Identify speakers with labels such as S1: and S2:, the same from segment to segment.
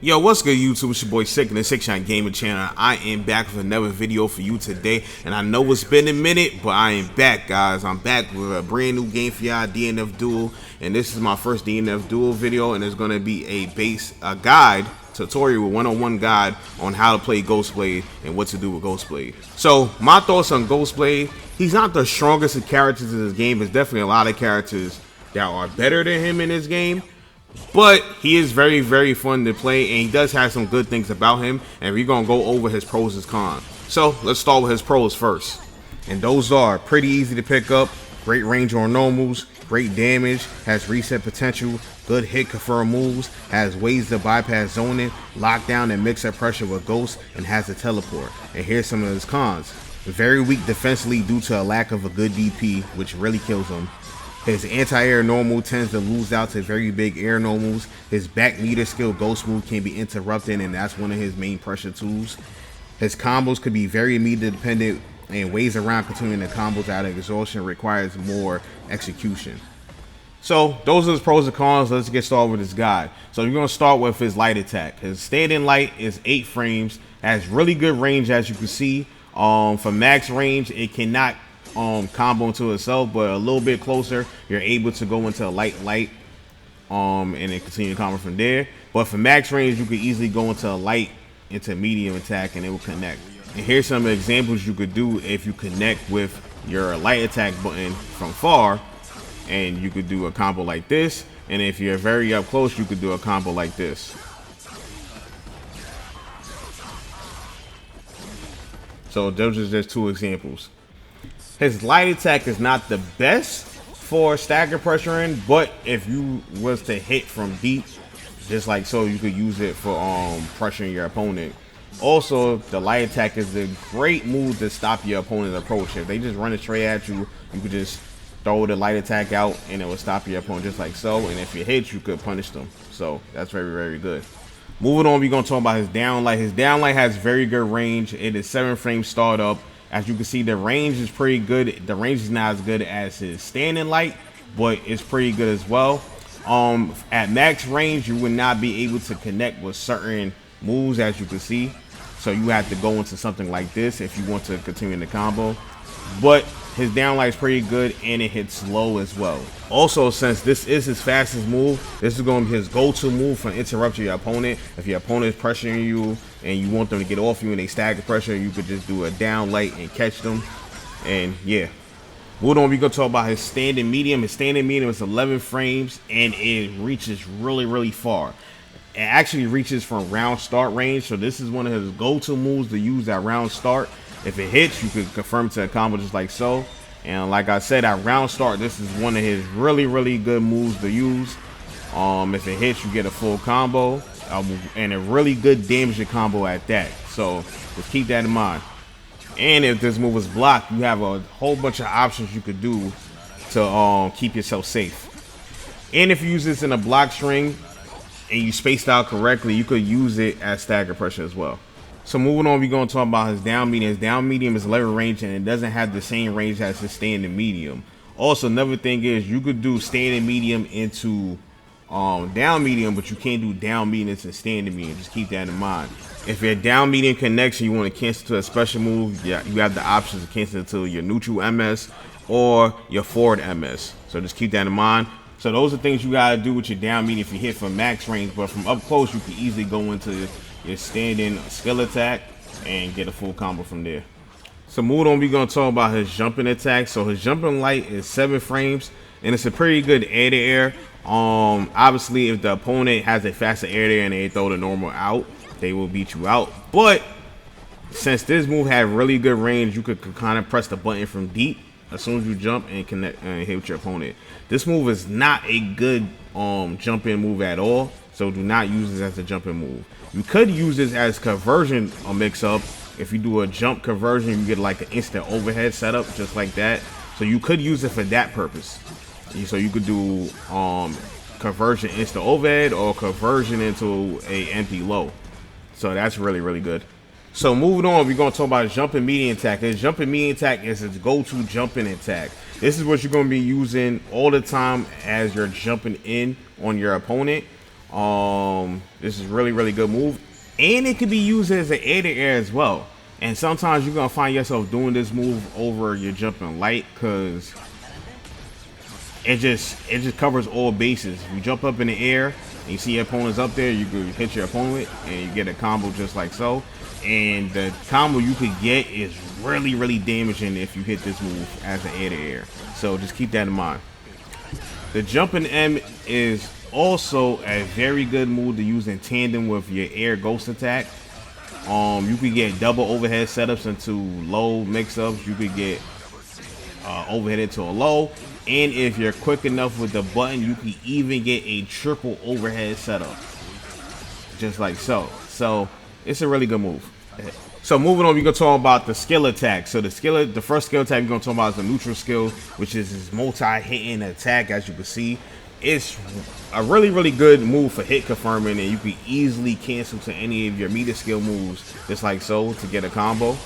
S1: Yo, what's good, YouTube? It's your boy Sick in the 6 Gaming Channel. I am back with another video for you today, and I know it's been a minute, but I am back, guys. I'm back with a brand new game for y'all, DNF Duel, and this is my first DNF Duel video, and it's gonna be a guide tutorial, with one-on-one guide on how to play Ghostblade and what to do with Ghostblade. So my thoughts on Ghostblade: he's not the strongest of characters in this game. There's definitely a lot of characters that are better than him in this game. But he is very, very fun to play, and he does have some good things about him, and we're going to go over his pros and cons. So let's start with his pros first. And those are pretty easy to pick up, great range on normals, great damage, has reset potential, good hit confirm moves, has ways to bypass zoning, lockdown and mix up pressure with ghosts, and has a teleport. And here's some of his cons. Very weak defensively due to a lack of a good DP, which really kills him. His anti-air normal tends to lose out to very big air normals. His back meter skill ghost move can be interrupted, and that's one of his main pressure tools. His combos could be very meter dependent, and ways around continuing the combos out of exhaustion requires more execution. So those are his pros and cons. Let's get started with this guide. So you're going to start with his light attack. His standing light is 8 frames, has really good range, as you can see. For max range, it cannot combo into itself, but a little bit closer you're able to go into a light and then continue to combo from there. But for max range, you could easily go into a light into medium attack and it will connect. And here's some examples you could do if you connect with your light attack button from far, and you could do a combo like this. And if you're very up close, you could do a combo like this. So those are just 2 examples. His light attack is not the best for stagger pressuring, but if you was to hit from deep, just like so, you could use it for pressuring your opponent. Also, the light attack is a great move to stop your opponent's approach. If they just run it straight at you, you could just throw the light attack out and it will stop your opponent just like so. And if you hit, you could punish them. So that's very, very good. Moving on, we're going to talk about his downlight. His downlight has very good range. It is 7 frames startup. As you can see, the range is pretty good. The range is not as good as his standing light, but it's pretty good as well. At max range, you would not be able to connect with certain moves, as you can see. So you have to go into something like this if you want to continue the combo. But his downlight is pretty good, and it hits low as well. Also, since this is his fastest move, this is going to be his go-to move for interrupting your opponent. If your opponent is pressuring you and you want them to get off you and they stagger pressure, you could just do a downlight and catch them. And yeah. Moving on, we're going to talk about his standing medium. His standing medium is 11 frames, and it reaches really, really far. It actually reaches from round start range, so this is one of his go-to moves to use at round start. If it hits, you can confirm to a combo just like so. And like I said, at round start, this is one of his really, really good moves to use. If it hits, you get a full combo, and a really good damage combo at that. So just keep that in mind. And if this move is blocked, you have a whole bunch of options you could do to keep yourself safe. And if you use this in a block string and you spaced out correctly, you could use it as stagger pressure as well. So moving on, we're going to talk about his down medium. His down medium is 11 range, and it doesn't have the same range as his standing medium. Also, another thing is you could do standing medium into down medium, but you can't do down medium into standing medium. Just keep that in mind. If your down medium connection, you want to cancel to a special move, yeah, you have the options to cancel it to your neutral MS or your forward MS. So just keep that in mind. So those are things you got to do with your down medium if you hit from max range, but from up close, you can easily go into your standing skill attack and get a full combo from there. So moving on, we're going to talk about his jumping attack. So his jumping light is 7 frames, and it's a pretty good air to air. Obviously, if the opponent has a faster air to air and they throw the normal out, they will beat you out. But since this move had really good range, you could kind of press the button from deep as soon as you jump and connect and hit with your opponent. This move is not a good jump-in move at all, so do not use this as a jump-in move. You could use this as conversion mix-up. If you do a jump conversion, you get like an instant overhead setup just like that. So you could use it for that purpose. So you could do conversion instant overhead or conversion into a empty low. So that's really, really good. So moving on, we're going to talk about his jumping medium attack. His jumping medium attack is his go-to jumping attack. This is what you're going to be using all the time as you're jumping in on your opponent. This is really good move, and it can be used as an air-to-air as well. And sometimes you're gonna find yourself doing this move over your jumping light, because it just covers all bases. You jump up in the air and you see your opponent's up there, you can hit your opponent and you get a combo just like so. And the combo you could get is really damaging if you hit this move as an air-to-air. So just keep that in mind. The jumping M is also a very good move to use in tandem with your air ghost attack. You could get double overhead setups into low mix-ups. You could get overhead into a low, and if you're quick enough with the button, you can even get a triple overhead setup, just like so. So it's a really good move. So moving on, we're gonna talk about the skill attack. So the first skill attack we're gonna talk about is the neutral skill, which is his multi-hitting attack. As you can see, it's a really good move for hit confirming, and you can easily cancel to any of your meter skill moves, just like so, to get a combo.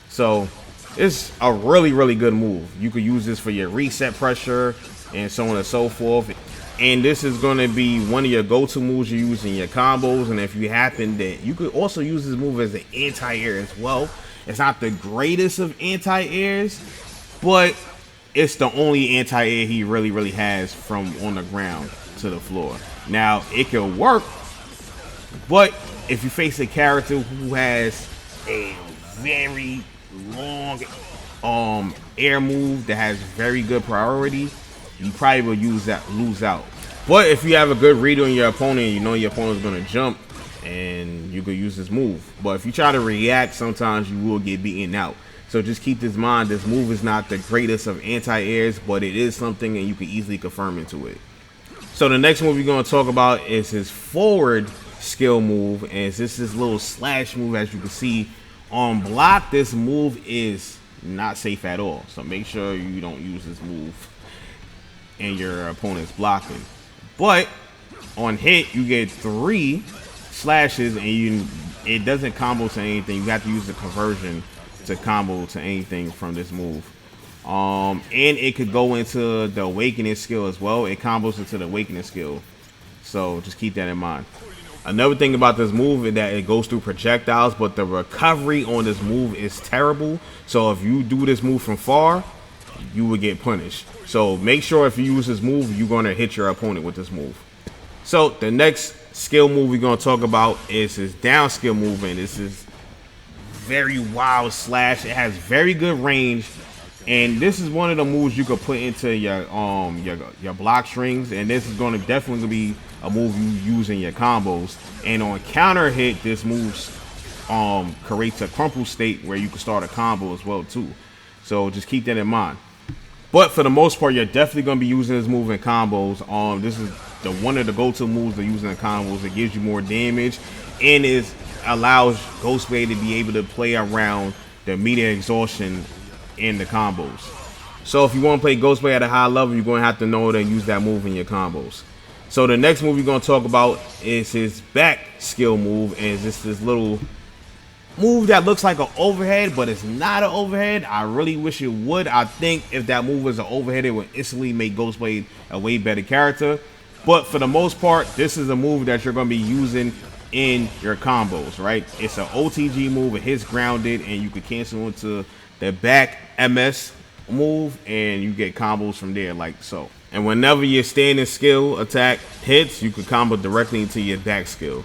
S1: So it's a really good move. You could use this for your reset pressure and so on and so forth. And this is going to be one of your go-to moves you use in your combos. And if you happen that you could also use this move as an anti-air as well. It's not the greatest of anti-airs, but it's the only anti-air he really has from on the ground to the floor. Now it can work, but if you face a character who has a very long air move that has very good priority, you probably will lose out. But if you have a good read on your opponent, you know your opponent's gonna jump, and you could use this move. But if you try to react, sometimes you will get beaten out. So just keep this in mind. This move is not the greatest of anti-airs, but it is something, and you can easily confirm into it. So the next move we're gonna talk about is his forward skill move, and it's just this little slash move. As you can see on block, this move is not safe at all. So make sure you don't use this move and your opponent's blocking. But on hit, you get 3 slashes, and it doesn't combo to anything. You have to use the conversion to combo to anything from this move. And it could go into the awakening skill as well. It combos into the awakening skill. So just keep that in mind. Another thing about this move is that it goes through projectiles, but the recovery on this move is terrible. So if you do this move from far, you will get punished. So make sure if you use this move, you're going to hit your opponent with this move. So the next skill move we're going to talk about is his down skill move, and this is very wild slash. It has very good range, and this is one of the moves you could put into your block strings, and this is going to definitely be a move you use in your combos. And on counter hit, this move creates a crumple state where you can start a combo as well too. So just keep that in mind. But for the most part, you're definitely going to be using this move in combos. This is one of the go-to moves they're using in combos. It gives you more damage, and it allows Ghostblade to be able to play around the meter exhaustion in the combos. So if you want to play Ghostblade at a high level, you're going to have to know to use that move in your combos. So the next move we're going to talk about is his back skill move, and it's just this little move that looks like an overhead, but it's not an overhead. I really wish it would. I think if that move was an overhead, it would instantly make Ghostblade a way better character. But for the most part, this is a move that you're going to be using in your combos, right? It's an OTG move. It hits grounded, and you can cancel into the back MS move, and you get combos from there like so. And whenever your standing skill attack hits, you can combo directly into your back skill.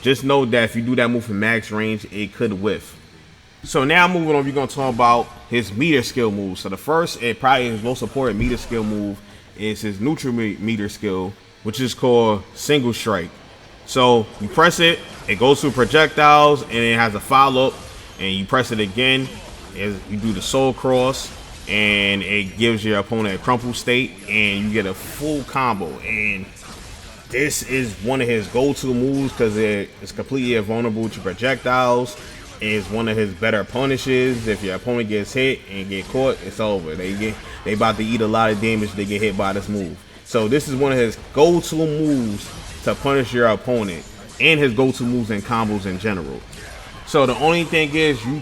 S1: Just know that if you do that move from max range, it could whiff. So now moving on, we're going to talk about his meter skill move. So the first, and probably his most important meter skill move, is his neutral meter skill, which is called single strike. So you press it, it goes through projectiles, and it has a follow-up, and you press it again, as you do the soul cross, and it gives your opponent a crumple state, and you get a full combo. And this is one of his go-to moves because it's completely invulnerable to projectiles. It's one of his better punishes. If your opponent gets hit and get caught, it's over. They about to eat a lot of damage. They get hit by this move. So this is one of his go-to moves to punish your opponent, and his go-to moves and combos in general. So the only thing is you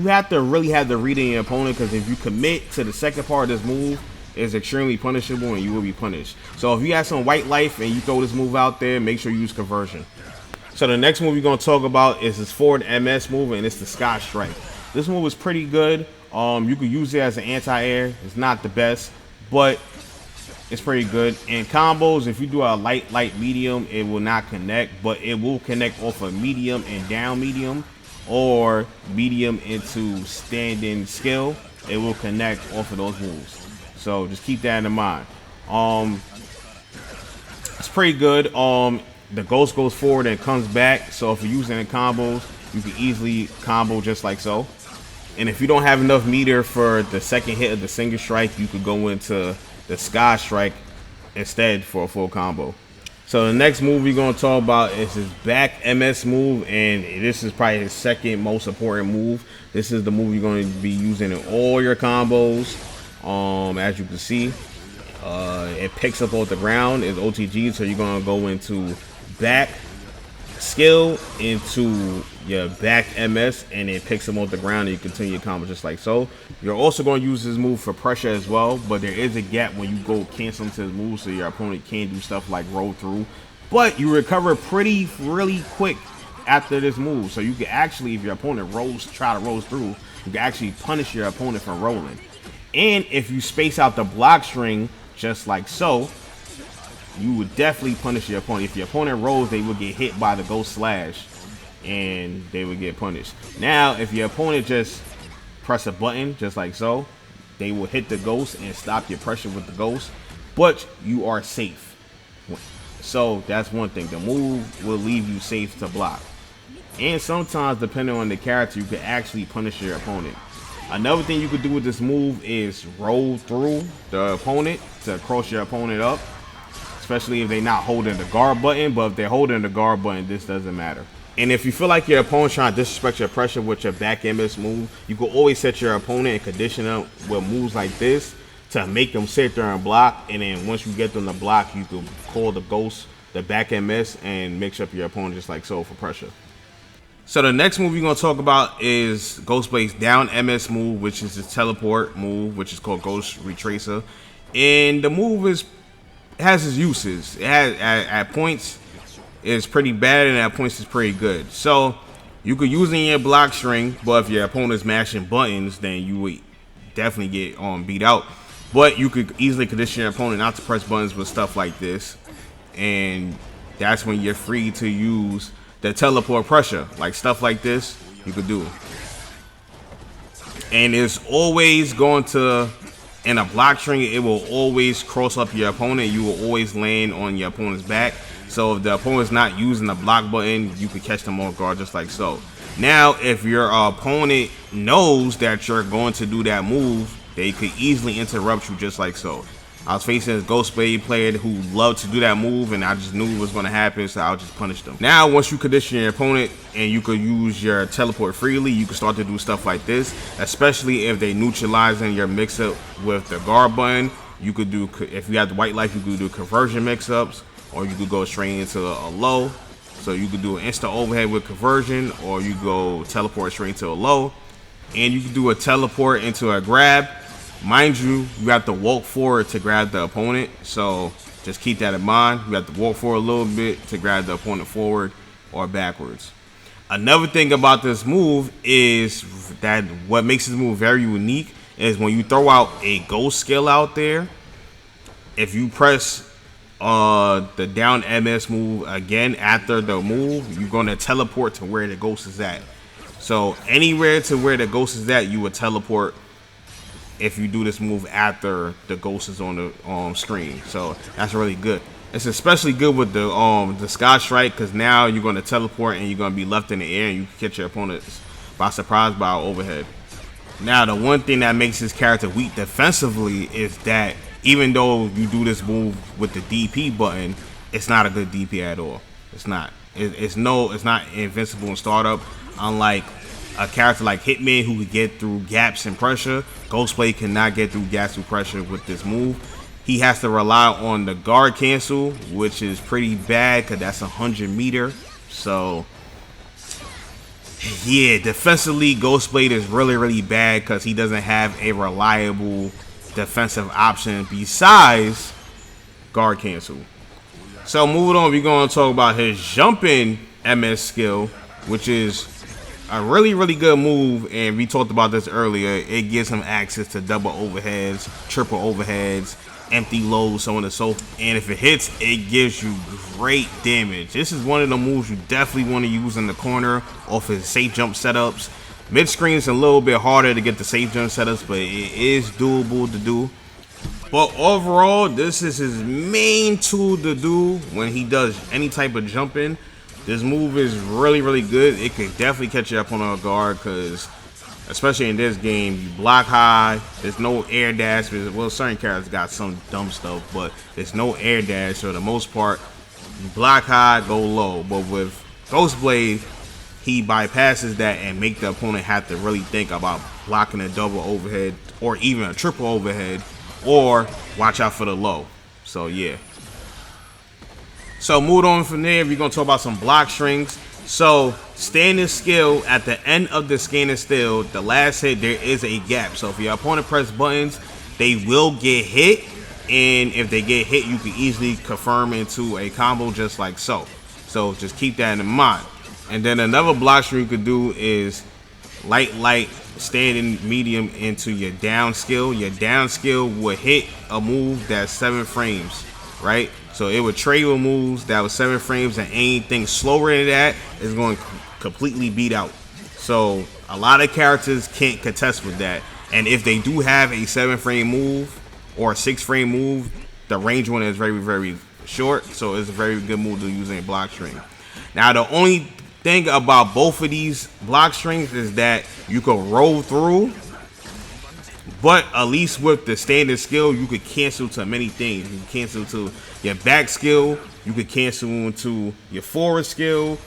S1: have to really have the read in your opponent, because if you commit to the second part of this move, is extremely punishable and you will be punished. So if you have some white life and you throw this move out there, make sure you use conversion. So the next move we're going to talk about is this forward MS move, and it's the Sky Strike. This move is pretty good. You could use it as an anti-air. It's not the best, but it's pretty good. In combos, if you do a light, medium, it will not connect, but it will connect off of medium and down medium, or medium into standing skill. It will connect off of those moves. So just keep that in mind. It's pretty good. The ghost goes forward and comes back. So if you're using it in combos, you can easily combo just like so. And if you don't have enough meter for the second hit of the single strike, you could go into the Sky Strike instead for a full combo. So the next move we're going to talk about is his back MS move, and this is probably his second most important move. This is the move you're going to be using in all your combos. As you can see, it picks up off the ground. It's OTG, so you're going to go into back skill into your back MS, and it picks them off the ground, and you continue your combo just like so. You're also going to use this move for pressure as well, but there is a gap when you go cancel into this move, so your opponent can do stuff like roll through, but you recover really quick after this move. So you can actually, if your opponent try to roll through, you can actually punish your opponent for rolling. And if you space out the block string just like so, you would definitely punish your opponent. If your opponent rolls, they will get hit by the Ghost Slash, and they would get punished. Now, if your opponent just press a button, just like so, they will hit the Ghost and stop your pressure with the Ghost, but you are safe. So that's one thing. The move will leave you safe to block. And sometimes, depending on the character, you can actually punish your opponent. Another thing you could do with this move is roll through the opponent to cross your opponent up, especially if they're not holding the guard button. But if they're holding the guard button, this doesn't matter. And if you feel like your opponent's trying to disrespect your pressure with your back MS move, you can always set your opponent and condition them with moves like this to make them sit there and block. And then once you get them to block, you can call the Ghost, the back MS, and mix up your opponent just like so for pressure. So the next move we're going to talk about is Ghostblade's down MS move, which is his teleport move, which is called Ghost Retracer. And the move has its uses. It has at points it's pretty bad, and at points it's pretty good. So you could use it in your block string, but if your opponent's mashing buttons, then you would definitely get beat out. But you could easily condition your opponent not to press buttons with stuff like this, and that's when you're free to use the teleport pressure, like stuff like this. You could do it, and it's always going to, in a block string, it will always cross up your opponent. You will always land on your opponent's back. So if the opponent's not using the block button, you can catch them off guard just like so. Now, if your opponent knows that you're going to do that move, they could easily interrupt you just like so. I was facing a Ghostblade player who loved to do that move, and I just knew it was going to happen, so I'll just punish them. Now, once you condition your opponent and you could use your teleport freely, you can start to do stuff like this, especially if they neutralizing your mix-up with the guard button. You could do, if you have the white life, you could do conversion mix-ups, or you could go straight into a low. So you could do an instant overhead with conversion, or you go teleport straight into a low. And you can do a teleport into a grab. Mind you, you have to walk forward to grab the opponent, so just keep that in mind. You have to walk forward a little bit to grab the opponent forward or backwards. Another thing about this move is that what makes this move very unique is when you throw out a ghost skill out there, if you press the down MS move again after the move, you're going to teleport to where the ghost is at. So anywhere to where the ghost is at, you would teleport if you do this move after the ghost is on the screen. So that's really good. It's especially good with the Sky Strike, because now you're going to teleport and you're going to be left in the air, and you can catch your opponent by surprise by an overhead. Now, the one thing that makes this character weak defensively is that even though you do this move with the DP button, it's not a good DP at all. It's not. It's not invincible in startup. Unlike a character like Hitman, who could get through gaps and pressure, Ghostblade cannot get through gaps and pressure with this move. He has to rely on the guard cancel, which is pretty bad because that's 100 meter. So yeah, defensively, Ghostblade is really bad because he doesn't have a reliable defensive option besides guard cancel. So moving on, we're going to talk about his jumping MS skill, which is a really good move, and we talked about this earlier. It gives him access to double overheads, triple overheads, empty lows, so on and so forth. And if it hits, it gives you great damage. This is one of the moves you definitely want to use in the corner off his safe jump setups. Mid screen is a little bit harder to get the safe jump setups, but it is doable to do. But overall, this is his main tool to do when he does any type of jumping. This move is really good. It could definitely catch you up on a guard, because especially in this game, you block high. There's no air dash. Well, certain characters got some dumb stuff, but there's no air dash. So for the most part, you block high, go low. But with Ghostblade, he bypasses that and make the opponent have to really think about blocking a double overhead or even a triple overhead, or watch out for the low. So yeah. So moving on from there, we're going to talk about some block strings. So standing skill, at the end of the standing still, the last hit, there is a gap. So if your opponent press buttons, they will get hit. And if they get hit, you can easily confirm into a combo just like so. So just keep that in mind. And then another block string you could do is light, standing medium into your down skill. Your down skill will hit a move that's 7 frames, right? So it would trade with moves that was 7 frames, and anything slower than that is going to completely beat out. So a lot of characters can't contest with that. And if they do have a 7 frame move or a 6 frame move, the range one is very short. So it's a very good move to use in a block string. Now the only thing about both of these block strings is that you can roll through, but at least with the standard skill, you could cancel to many things. You can cancel to your back skill, you could cancel into your forward skill,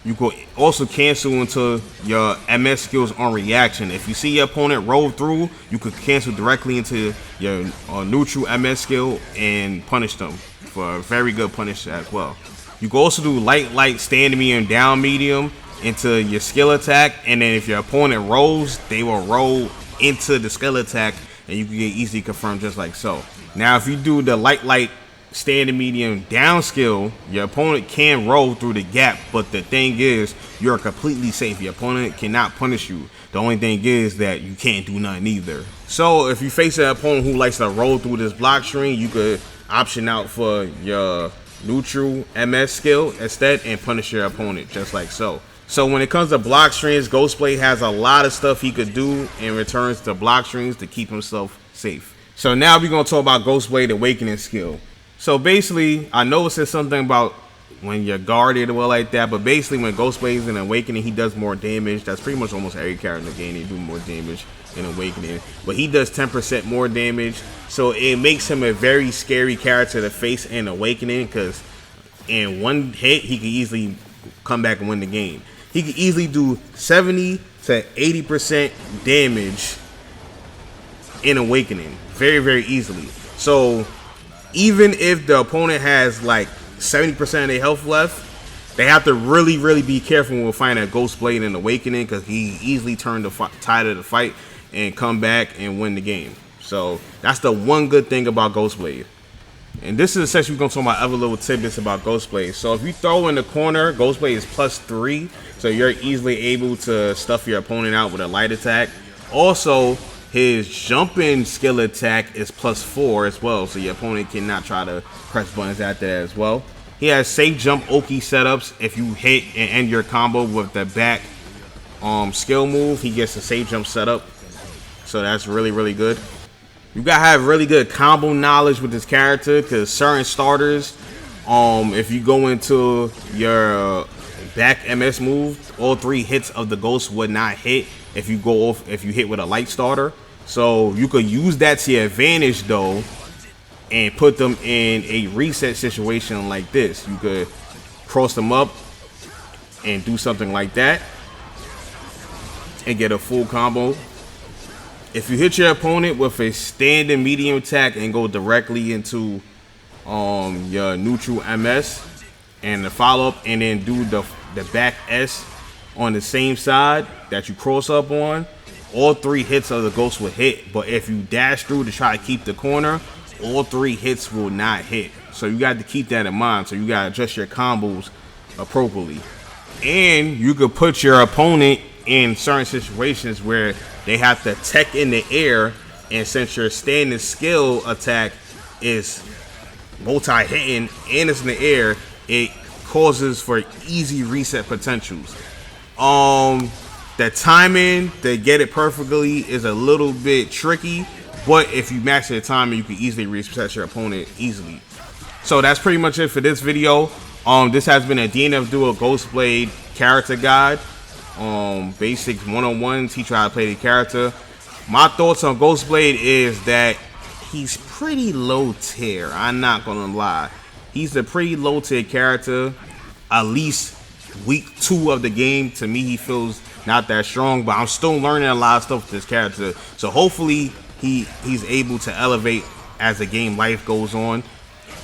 S1: you could also cancel into your MS skills on reaction. If you see your opponent roll through, you could cancel directly into your neutral MS skill and punish them for a very good punish as well. You can also do light, stand medium, down medium into your skill attack, and then if your opponent rolls, they will roll into the skill attack, and you can get easily confirmed just like so. Now, if you do the light, stand medium, down skill, your opponent can roll through the gap, but the thing is, you're completely safe. Your opponent cannot punish you. The only thing is that you can't do nothing either. So if you face an opponent who likes to roll through this block string, you could option out for your neutral MS skill instead and punish your opponent just like so. So when it comes to block strings, Ghostblade has a lot of stuff he could do in returns to block strings to keep himself safe. So now we're going to talk about Ghostblade awakening skill. So basically, I know it says something about when you're guarded or like that, but basically when Ghostblade is in awakening, he does more damage. That's pretty much almost every character in the game. They do more damage in awakening, but he does 10% more damage. So it makes him a very scary character to face in awakening, because in one hit he can easily come back and win the game. He can easily do 70 to 80% damage in awakening very easily. So even if the opponent has like 70% of their health left, they have to really be careful when finding a Ghostblade in awakening, because he easily turned the tide of the fight and come back and win the game. So that's the one good thing about Ghostblade. And this is essentially we're going to talk about other little tidbits about Ghostblade. So if you throw in the corner, Ghostblade is +3, so you're easily able to stuff your opponent out with a light attack. Also, his jumping skill attack is +4 as well, so your opponent cannot try to press buttons at that as well. He has safe jump Oki setups. If you hit and end your combo with the back skill move, he gets a safe jump setup. So that's really good. You gotta have really good combo knowledge with this character, because certain starters, if you go into your back MS move, all 3 hits of the ghost would not hit if you hit with a light starter. So you could use that to your advantage though, and put them in a reset situation like this. You could cross them up and do something like that and get a full combo. If you hit your opponent with a standing medium attack and go directly into your neutral MS and the follow-up, and then do the back S on the same side that you cross up on, all 3 hits of the ghost will hit, but if you dash through to try to keep the corner, all 3 hits will not hit. So you got to keep that in mind. So you got to adjust your combos appropriately. And you could put your opponent in certain situations where they have to tech in the air, and since your standing skill attack is multi-hitting and it's in the air, it causes for easy reset potentials. The timing to get it perfectly is a little bit tricky, but if you master the timing, you can easily reset your opponent easily. So that's pretty much it for this video. This has been a DNF Duel Ghostblade character guide. Basics 101, teach you how to play the character. My thoughts on Ghostblade is that he's pretty low tier. I'm not gonna lie. He's a pretty low tier character. At least week 2 of the game, to me, he feels not that strong, but I'm still learning a lot of stuff with this character. So hopefully he's able to elevate as the game life goes on.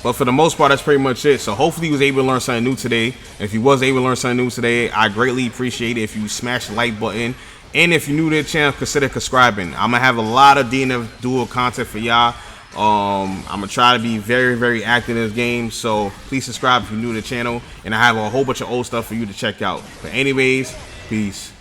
S1: But for the most part, that's pretty much it. So hopefully he was able to learn something new today. If he was able to learn something new today, I greatly appreciate it if you smash the like button. And if you're new to the channel, consider subscribing. I'm gonna have a lot of DNF Duel content for y'all. I'm gonna try to be very, very active in this game, so please subscribe if you're new to the channel, and I have a whole bunch of old stuff for you to check out. But anyways, peace.